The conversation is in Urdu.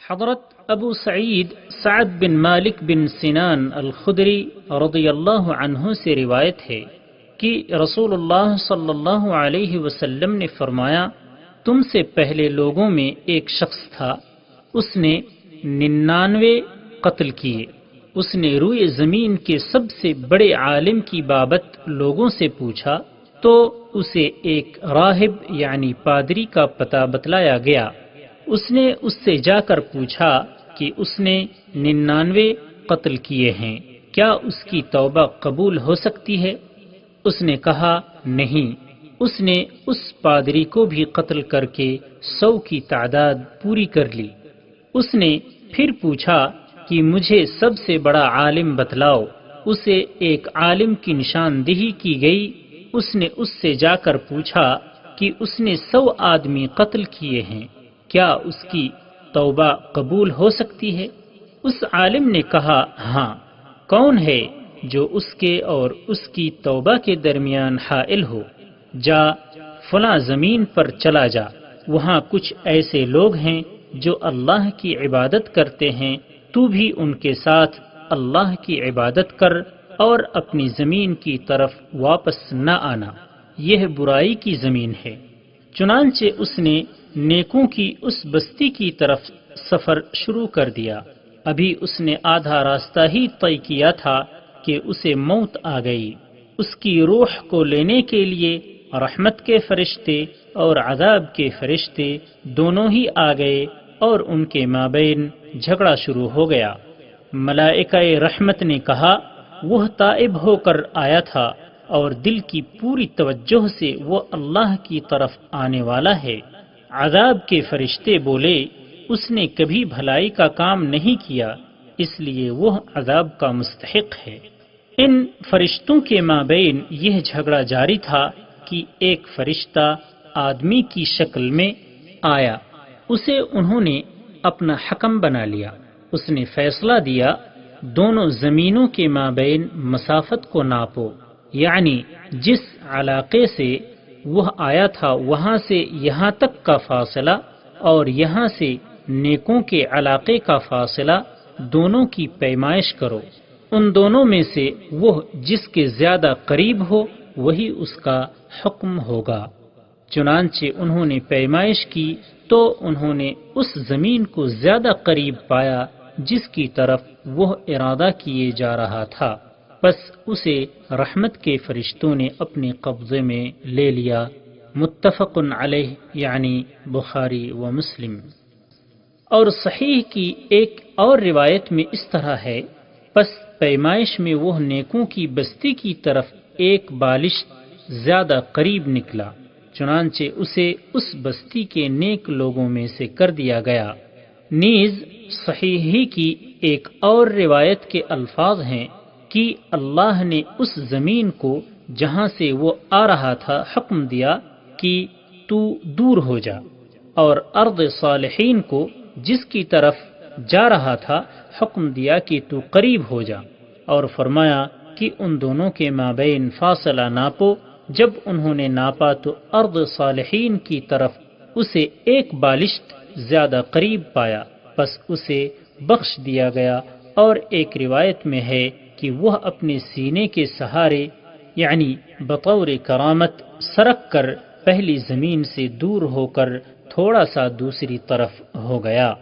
حضرت ابو سعید سعد بن مالک بن سنان الخدری رضی اللہ عنہ سے روایت ہے کہ رسول اللہ صلی اللہ علیہ وسلم نے فرمایا، تم سے پہلے لوگوں میں ایک شخص تھا، اس نے 99 قتل کیے۔ اس نے روئے زمین کے سب سے بڑے عالم کی بابت لوگوں سے پوچھا تو اسے ایک راہب یعنی پادری کا پتہ بتلایا گیا۔ اس نے اس سے جا کر پوچھا کہ اس نے 99 قتل کیے ہیں، کیا اس کی توبہ قبول ہو سکتی ہے؟ اس نے کہا نہیں۔ اس نے اس پادری کو بھی قتل کر کے 100 کی تعداد پوری کر لی۔ اس نے پھر پوچھا کہ مجھے سب سے بڑا عالم بتلاؤ۔ اسے ایک عالم کی نشاندہی کی گئی۔ اس نے اس سے جا کر پوچھا کہ اس نے 100 آدمی قتل کیے ہیں، کیا اس کی توبہ قبول ہو سکتی ہے؟ اس عالم نے کہا ہاں۔ کون ہے جو اس کے اور اس کی توبہ کے درمیان حائل ہو؟ جا فلاں زمین پر چلا جا، وہاں کچھ ایسے لوگ ہیں جو اللہ کی عبادت کرتے ہیں، تو بھی ان کے ساتھ اللہ کی عبادت کر اور اپنی زمین کی طرف واپس نہ آنا، یہ برائی کی زمین ہے۔ چنانچہ اس نے نیکوں کی اس بستی کی طرف سفر شروع کر دیا۔ ابھی اس نے آدھا راستہ ہی طے کیا تھا کہ اسے موت آ گئی۔ اس کی روح کو لینے کے لیے رحمت کے فرشتے اور عذاب کے فرشتے دونوں ہی آ گئے اور ان کے مابین جھگڑا شروع ہو گیا۔ ملائکہ رحمت نے کہا، وہ تائب ہو کر آیا تھا اور دل کی پوری توجہ سے وہ اللہ کی طرف آنے والا ہے۔ عذاب کے فرشتے بولے، اس نے کبھی بھلائی کا کام نہیں کیا، اس لیے وہ عذاب کا مستحق ہے۔ ان فرشتوں کے مابین یہ جھگڑا جاری تھا کہ ایک فرشتہ آدمی کی شکل میں آیا، اسے انہوں نے اپنا حکم بنا لیا۔ اس نے فیصلہ دیا، دونوں زمینوں کے مابین مسافت کو ناپو، یعنی جس علاقے سے وہ آیا تھا وہاں سے یہاں تک کا فاصلہ اور یہاں سے نیکوں کے علاقے کا فاصلہ، دونوں کی پیمائش کرو۔ ان دونوں میں سے وہ جس کے زیادہ قریب ہو وہی اس کا حکم ہوگا۔ چنانچہ انہوں نے پیمائش کی تو انہوں نے اس زمین کو زیادہ قریب پایا جس کی طرف وہ ارادہ کیے جا رہا تھا، بس اسے رحمت کے فرشتوں نے اپنے قبضے میں لے لیا۔ متفق علیہ یعنی بخاری و مسلم۔ اور صحیح کی ایک اور روایت میں اس طرح ہے، پس پیمائش میں وہ نیکوں کی بستی کی طرف ایک بالشت زیادہ قریب نکلا، چنانچہ اسے اس بستی کے نیک لوگوں میں سے کر دیا گیا۔ نیز صحیح کی ایک اور روایت کے الفاظ ہیں کہ اللہ نے اس زمین کو جہاں سے وہ آ رہا تھا حکم دیا کہ تو دور ہو جا، اور ارض صالحین کو جس کی طرف جا رہا تھا حکم دیا کہ تو قریب ہو جا، اور فرمایا کہ ان دونوں کے مابین فاصلہ ناپو۔ جب انہوں نے ناپا تو ارض صالحین کی طرف اسے ایک بالشت زیادہ قریب پایا، بس اسے بخش دیا گیا۔ اور ایک روایت میں ہے کہ وہ اپنے سینے کے سہارے یعنی بطور کرامت سرک کر پہلی زمین سے دور ہو کر تھوڑا سا دوسری طرف ہو گیا۔